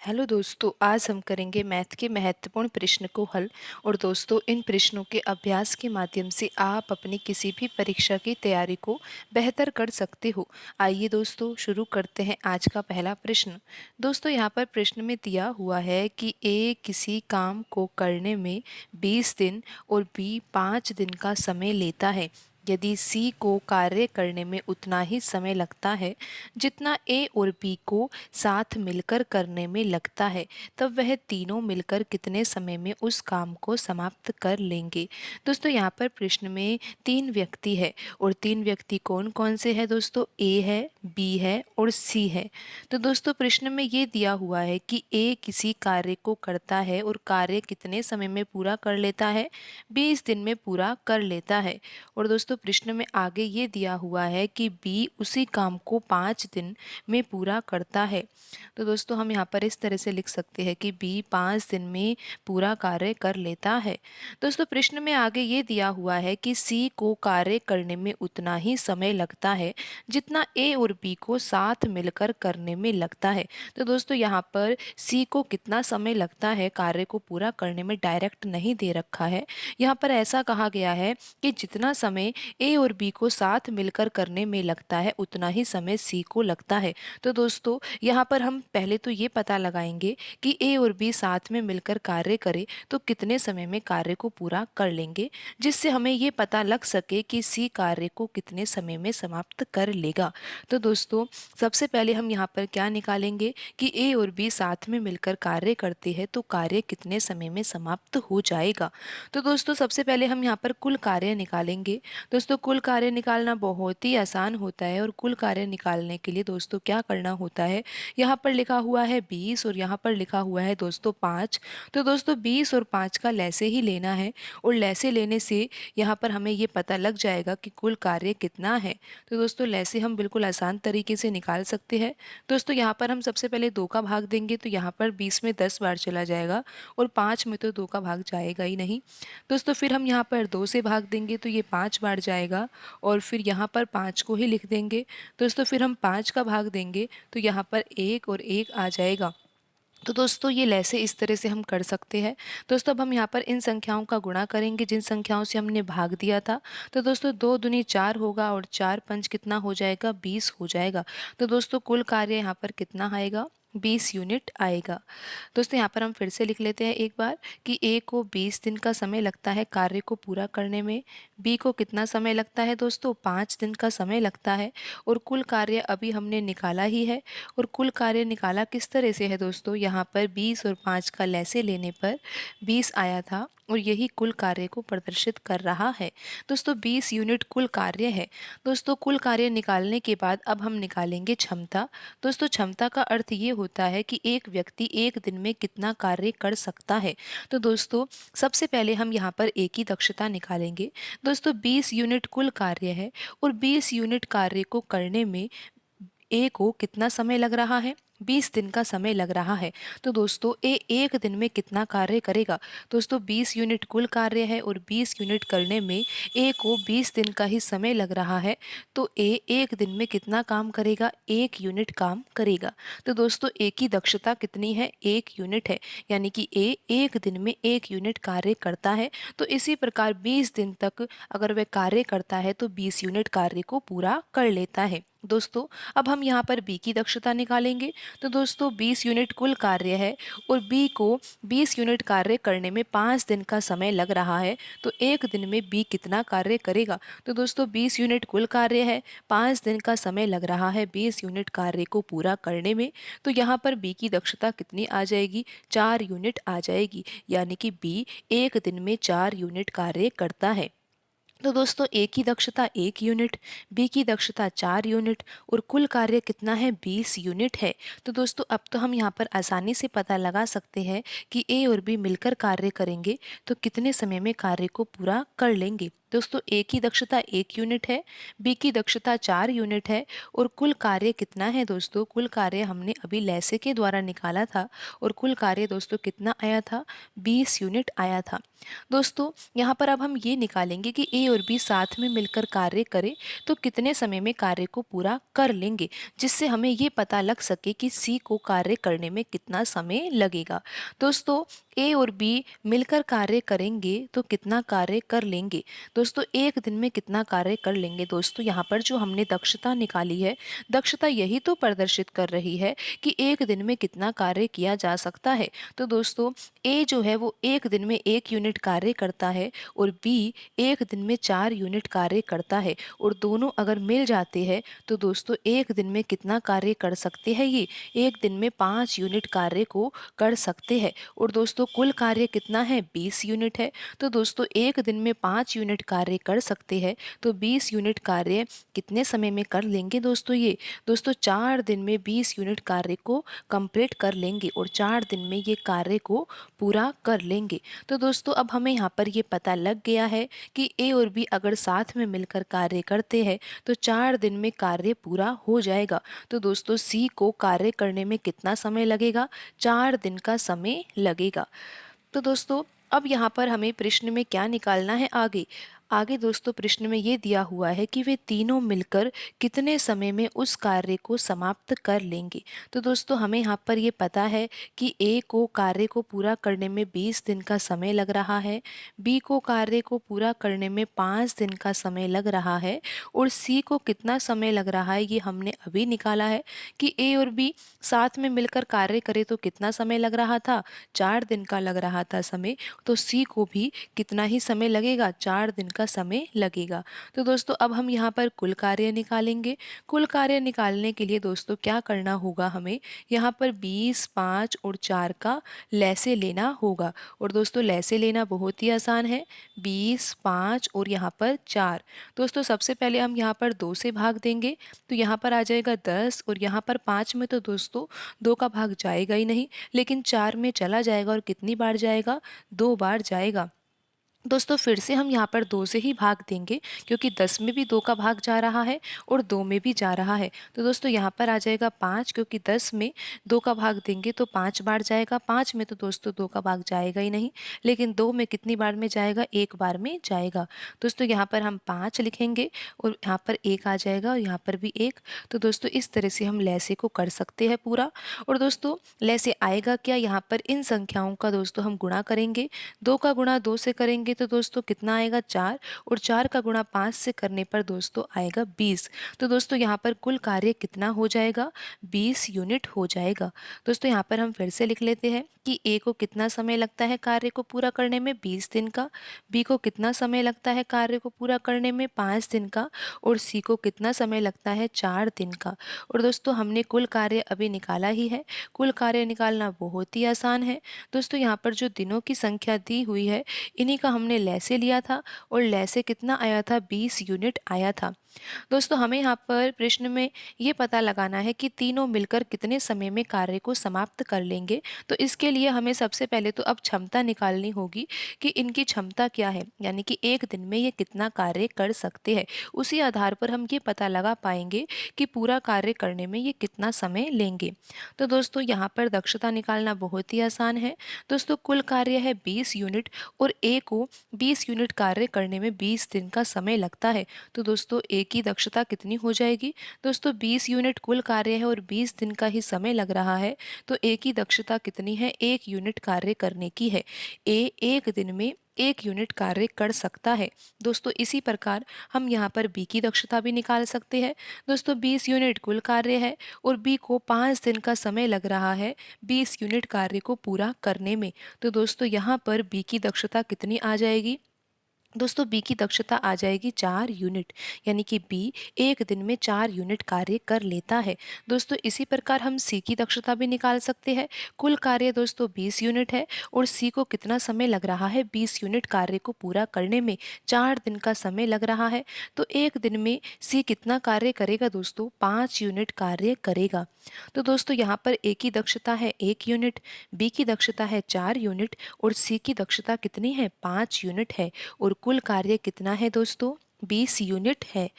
Hello दोस्तों, आज हम करेंगे मैथ के महत्वपूर्ण प्रश्न को हल। और दोस्तों, इन प्रश्नों के अभ्यास के माध्यम से आप अपनी किसी भी परीक्षा की तैयारी को बेहतर कर सकते हो। आइए दोस्तों, शुरू करते हैं आज का पहला प्रश्न। दोस्तों, यहाँ पर प्रश्न में दिया हुआ है कि ए किसी काम को करने में 20 दिन और बी 5 दिन का समय लेता है। यदि सी को कार्य करने में उतना ही समय लगता है जितना ए और बी को साथ मिलकर करने में लगता है, तब वह तीनों मिलकर कितने समय में उस काम को समाप्त कर लेंगे। दोस्तों, यहाँ पर प्रश्न में 3 व्यक्ति है और 3 व्यक्ति कौन कौन से हैं दोस्तों? ए है, बी है और सी है। तो दोस्तों, प्रश्न में ये दिया हुआ है कि ए किसी कार्य को करता है और कार्य कितने समय में पूरा कर लेता है? 20 दिन में पूरा कर लेता है। और दोस्तों, प्रश्न में आगे ये दिया हुआ है कि बी उसी काम को 5 दिन में पूरा करता है। तो दोस्तों, हम यहाँ पर इस तरह से लिख सकते हैं कि बी 5 दिन में पूरा कार्य कर लेता है। दोस्तों, प्रश्न में आगे ये दिया हुआ है कि सी को कार्य करने में उतना ही समय लगता है जितना ए और बी को साथ मिलकर करने में लगता है। तो दोस्तों, यहाँ पर सी को कितना समय लगता है कार्य को पूरा करने में डायरेक्ट नहीं दे रखा है। यहाँ पर ऐसा कहा गया है कि जितना समय ए और बी को साथ मिलकर करने में लगता है उतना ही समय सी को लगता है। तो दोस्तों, यहाँ पर हम पहले तो ये पता लगाएंगे कि ए और बी साथ में मिलकर कार्य करें तो कितने समय में कार्य को पूरा कर लेंगे, जिससे हमें ये पता लग सके कि सी कार्य को कितने समय में समाप्त कर लेगा। तो दोस्तों, सबसे पहले हम यहाँ पर क्या निकालेंगे कि ए और बी साथ में मिलकर कार्य करते हैं तो कार्य कितने समय में समाप्त हो जाएगा। तो दोस्तों, सबसे पहले हम यहाँ पर कुल कार्य निकालेंगे। दोस्तों, कुल कार्य निकालना बहुत ही आसान होता है और कुल कार्य निकालने के लिए दोस्तों क्या करना होता है, यहाँ पर लिखा हुआ है 20 और यहाँ पर लिखा हुआ है दोस्तों 5। तो दोस्तों, 20 और 5 का लैसे ही लेना है और लैसे लेने से यहाँ पर हमें ये पता लग जाएगा कि कुल कार्य कितना है। तो दोस्तों, लैसे हम बिल्कुल आसान तरीके से निकाल सकते हैं। दोस्तों, यहाँ पर हम सबसे पहले 2 का भाग देंगे तो यहाँ पर 20 में 10 बार चला जाएगा और 5 में तो 2 का भाग जाएगा ही नहीं। दोस्तों, फिर हम यहाँ पर 2 से भाग देंगे तो ये 5 बार जाएगा और फिर यहाँ पर 5 को ही लिख देंगे। दोस्तों, फिर हम 5 का भाग देंगे तो यहाँ पर 1 और 1 आ जाएगा। तो दोस्तों, ये लैसे इस तरह से हम कर सकते हैं। दोस्तों, अब हम यहाँ पर इन संख्याओं का गुणा करेंगे जिन संख्याओं से हमने भाग दिया था। तो दोस्तों, 2 दूनी 4 होगा और 4 पंच कितना हो जाएगा? 20 हो जाएगा। तो दोस्तों, कुल कार्य यहाँ पर कितना आएगा? 20 यूनिट आएगा। दोस्तों, यहाँ पर हम फिर से लिख लेते हैं एक बार कि ए को 20 दिन का समय लगता है कार्य को पूरा करने में। बी को कितना समय लगता है दोस्तों? 5 दिन का समय लगता है। और कुल कार्य अभी हमने निकाला ही है। और कुल कार्य निकाला किस तरह से है दोस्तों? यहाँ पर 20 और 5 का लैसे लेने पर 20 आया था और यही कुल कार्य को प्रदर्शित कर रहा है। दोस्तों, 20 यूनिट कुल कार्य है। दोस्तों, कुल कार्य निकालने के बाद अब हम निकालेंगे क्षमता। दोस्तों, क्षमता का अर्थ ये होता है कि एक व्यक्ति एक दिन में कितना कार्य कर सकता है। तो दोस्तों, सबसे पहले हम यहाँ पर ए की दक्षता निकालेंगे। दोस्तों, 20 यूनिट कुल कार्य है और 20 यूनिट कार्य को करने में ए को कितना समय लग रहा है? 20 दिन का समय लग रहा है। तो दोस्तों, ए एक दिन में कितना कार्य करेगा? दोस्तों, 20 यूनिट कुल कार्य है और 20 यूनिट करने में ए को 20 दिन का ही समय लग रहा है। तो ए एक दिन में कितना काम करेगा? 1 यूनिट काम करेगा। तो दोस्तों, ए की दक्षता कितनी है? 1 यूनिट है, यानी कि ए एक दिन में 1 यूनिट कार्य करता है। तो इसी प्रकार 20 दिन तक अगर वह कार्य करता है तो 20 यूनिट कार्य को पूरा कर लेता है। दोस्तों, अब हम यहाँ पर बी की दक्षता निकालेंगे। तो दोस्तों, 20 यूनिट कुल कार्य है और बी को 20 यूनिट कार्य करने में 5 दिन का समय लग रहा है। तो एक दिन में बी कितना कार्य करेगा? तो दोस्तों, 20 यूनिट कुल कार्य है, 5 दिन का समय लग रहा है 20 यूनिट कार्य को पूरा करने में। तो यहाँ पर बी की दक्षता कितनी आ जाएगी? 4 यूनिट आ जाएगी, यानी कि बी एक दिन में 4 यूनिट कार्य करता है। तो दोस्तों, ए की दक्षता 1 यूनिट, बी की दक्षता 4 यूनिट और कुल कार्य कितना है? 20 यूनिट है। तो दोस्तों, अब तो हम यहाँ पर आसानी से पता लगा सकते हैं कि ए और बी मिलकर कार्य करेंगे तो कितने समय में कार्य को पूरा कर लेंगे। दोस्तों ए की दक्षता 1 यूनिट है, बी की दक्षता 4 यूनिट है और कुल कार्य कितना है दोस्तों? कुल कार्य हमने अभी लैसे के द्वारा निकाला था और कुल कार्य दोस्तों कितना आया था? 20 यूनिट आया था। दोस्तों यहाँ पर अब हम ये निकालेंगे कि ए और बी साथ में मिलकर कार्य करें तो कितने समय में कार्य को पूरा कर लेंगे, जिससे हमें ये पता लग सके कि सी को कार्य करने में कितना समय लगेगा। दोस्तों ए और बी मिलकर कार्य करेंगे तो कितना कार्य कर लेंगे? दोस्तों एक दिन में कितना कार्य कर लेंगे? दोस्तों यहाँ पर जो हमने दक्षता निकाली है, दक्षता यही तो प्रदर्शित कर रही है कि एक दिन में कितना कार्य किया जा सकता है। तो दोस्तों ए जो है वो एक दिन में 1 यूनिट कार्य करता है और बी एक दिन में 4 यूनिट कार्य करता है और दोनों अगर मिल जाते हैं तो दोस्तों एक दिन में कितना कार्य कर सकते हैं? ये एक दिन में 5 यूनिट कार्य को कर सकते हैं और दोस्तों कुल कार्य कितना है? 20 यूनिट है। तो दोस्तों एक दिन में 5 यूनिट कार्य कर सकते हैं तो 20 यूनिट कार्य कितने समय में कर लेंगे दोस्तों? ये दोस्तों 4 दिन में 20 यूनिट कार्य को कंप्लीट कर लेंगे और 4 दिन में ये कार्य को पूरा कर लेंगे। तो दोस्तों अब हमें यहाँ पर ये पता लग गया है कि ए और बी अगर साथ में मिलकर कार्य करते हैं तो 4 दिन में कार्य पूरा हो जाएगा। तो दोस्तों सी को कार्य करने में कितना समय लगेगा? 4 दिन का समय लगेगा। तो दोस्तों अब यहाँ पर हमें प्रश्न में क्या निकालना है आगे? आगे दोस्तों प्रश्न में ये दिया हुआ है कि वे तीनों मिलकर कितने समय में उस कार्य को समाप्त कर लेंगे। तो दोस्तों हमें यहाँ पर ये पता है कि ए को कार्य को पूरा करने में 20 दिन का समय लग रहा है, बी को कार्य को पूरा करने में 5 दिन का समय लग रहा है और सी को कितना समय लग रहा है ये हमने अभी निकाला है कि ए और बी साथ में मिलकर कार्य करे तो कितना समय लग रहा था? 4 दिन का लग रहा था समय। तो सी को भी कितना ही समय लगेगा? 4 दिन का समय लगेगा। तो दोस्तों अब हम यहाँ पर कुल कार्य निकालेंगे। कुल कार्य निकालने के लिए दोस्तों क्या करना होगा? हमें यहाँ पर 20, 5 और 4 का लैसे लेना होगा और दोस्तों लैसे लेना बहुत ही आसान है। 20, 5 और यहाँ पर 4। दोस्तों सबसे पहले हम यहाँ पर 2 से भाग देंगे तो यहाँ पर आ जाएगा 10 और यहाँ पर 5 में तो दोस्तों 2 का भाग जाएगा ही नहीं, लेकिन 4 में चला जाएगा और कितनी बार जाएगा? 2 बार जाएगा। दोस्तों फिर से हम यहाँ पर 2 से ही भाग देंगे क्योंकि 10 में भी 2 का भाग जा रहा है और 2 में भी जा रहा है। तो दोस्तों यहाँ पर आ जाएगा 5 क्योंकि 10 में 2 का भाग देंगे तो 5 बार जाएगा। 5 में तो दोस्तों 2 का भाग जाएगा ही नहीं, लेकिन 2 में कितनी बार में जाएगा? 1 बार में जाएगा। दोस्तों यहाँ पर हम 5 लिखेंगे और यहाँ पर 1 आ जाएगा और यहाँ पर भी 1। तो दोस्तों इस तरह से हम लैसे को कर सकते हैं पूरा। और दोस्तों लैसे आएगा क्या? यहाँ पर इन संख्याओं का दोस्तों हम गुणा करेंगे। 2 का गुणा 2 से करेंगे तो दोस्तों कितना आएगा? 4 और 4 का गुणा 5 से करने पर दोस्तों आएगा 20। तो दोस्तों यहाँ पर कुल कार्य कितना हो जाएगा? 20 यूनिट हो जाएगा। दोस्तों यहाँ पर हम फिर से लिख लेते हैं कि ए को कितना समय लगता है कार्य को पूरा करने में? 20 दिन का। बी को कितना समय लगता है कार्य को पूरा करने में? 5 दिन का। और सी को कितना समय लगता है? 4 दिन का। और दोस्तों हमने कुल कार्य अभी निकाला ही है। कुल कार्य निकालना बहुत ही आसान है। दोस्तों यहाँ पर जो दिनों की संख्या दी हुई है इन्हीं का हमने लैसे लिया था और लैसे कितना आया था? 20 यूनिट आया था। दोस्तों हमें यहाँ पर प्रश्न में ये पता लगाना है कि तीनों मिलकर कितने समय में कार्य को समाप्त कर लेंगे। तो इसके लिए हमें सबसे पहले तो अब क्षमता निकालनी होगी कि इनकी क्षमता क्या है, यानी कि एक दिन में ये कितना कार्य कर सकते हैं। उसी आधार पर हम ये पता लगा पाएंगे कि पूरा कार्य करने में ये कितना समय लेंगे। तो दोस्तों यहाँ पर दक्षता निकालना बहुत ही आसान है। दोस्तों कुल कार्य है 20 यूनिट और ए को 20 यूनिट कार्य करने में 20 दिन का समय लगता है। तो दोस्तों ए की दक्षता कितनी हो जाएगी? दोस्तों 20 यूनिट कुल कार्य है और 20 दिन का ही समय लग रहा है तो ए की दक्षता कितनी है? 1 यूनिट कार्य करने की है। ए एक दिन में 1 यूनिट कार्य कर सकता है। दोस्तों इसी प्रकार हम यहाँ पर बी की दक्षता भी निकाल सकते हैं। दोस्तों 20 यूनिट कुल कार्य है और बी को 5 दिन का समय लग रहा है 20 यूनिट कार्य को पूरा करने में। तो दोस्तों यहाँ पर बी की दक्षता कितनी आ जाएगी? दोस्तों बी की दक्षता आ जाएगी 4 यूनिट, यानी कि बी एक दिन में 4 यूनिट कार्य कर लेता है। दोस्तों इसी प्रकार हम सी की दक्षता भी निकाल सकते हैं। कुल कार्य दोस्तों 20 यूनिट है और सी को कितना समय लग रहा है? 20 यूनिट कार्य को पूरा करने में 4 दिन का समय लग रहा है। तो एक दिन में सी कितना कार्य करेगा दोस्तों? 5 यूनिट कार्य करेगा। तो दोस्तों यहाँ पर ए की दक्षता है 1 यूनिट, बी की दक्षता है 4 यूनिट और सी की दक्षता कितनी है? 5 यूनिट है। और कुल कार्य कितना है दोस्तों? 20 यूनिट है।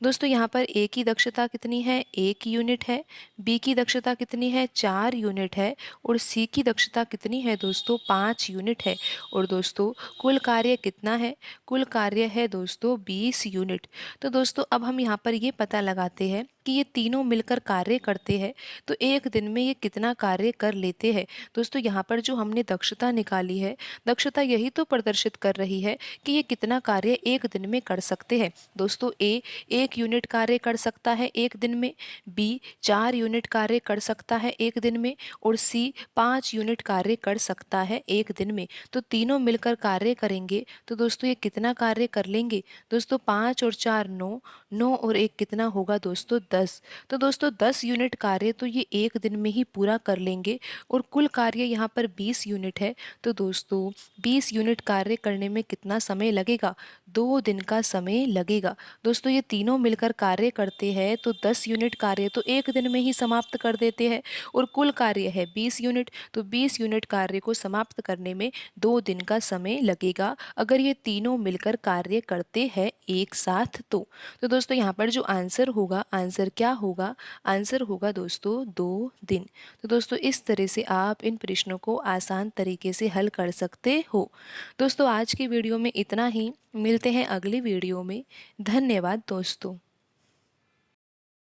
दोस्तों यहाँ पर ए की दक्षता कितनी है? 1 यूनिट है। बी की दक्षता कितनी है? 4 यूनिट है। और सी की दक्षता कितनी है दोस्तों? 5 यूनिट है। और दोस्तों कुल कार्य कितना है? कुल कार्य है दोस्तों 20 यूनिट। तो दोस्तों अब हम यहाँ पर ये पता लगाते हैं कि ये तीनों मिलकर कार्य करते हैं, तो एक दिन में ये कितना कार्य कर लेते हैं। दोस्तों यहाँ पर जो हमने दक्षता निकाली है, दक्षता यही तो प्रदर्शित कर रही है कि ये कितना कार्य एक दिन में कर सकते हैं। दोस्तों ए 1 यूनिट कार्य कर सकता है एक दिन में, बी 4 यूनिट कार्य कर सकता है एक दिन में, और सी 5 यूनिट कार्य कर सकता है एक दिन में। तो तीनों मिलकर कार्य करेंगे तो दोस्तों ये कितना कार्य कर लेंगे? दोस्तों 5 और 4 9, 9 और 1 कितना होगा दोस्तों? 10। तो दोस्तों 10 यूनिट कार्य तो ये एक दिन में ही पूरा कर लेंगे। और कुल कार्य यहाँ पर 20 यूनिट है। तो दोस्तों 20 यूनिट कार्य करने में कितना समय लगेगा? 2 दिन का समय लगेगा। दोस्तों ये तीनों मिलकर कार्य करते हैं तो 10 यूनिट कार्य तो एक दिन में ही समाप्त कर देते हैं। और कुल कार्य है 20 यूनिट, तो 20 यूनिट कार्य को समाप्त करने में 2 दिन का समय लगेगा, अगर ये तीनों मिलकर कार्य करते हैं एक साथ तो दोस्तों यहाँ पर जो आंसर होगा, आंसर क्या होगा? आंसर होगा दोस्तों 2 दिन। तो दोस्तों इस तरह से आप इन प्रश्नों को आसान तरीके से हल कर सकते हो। दोस्तों आज की वीडियो में इतना ही। मिलते हैं अगली वीडियो में। धन्यवाद दोस्तों।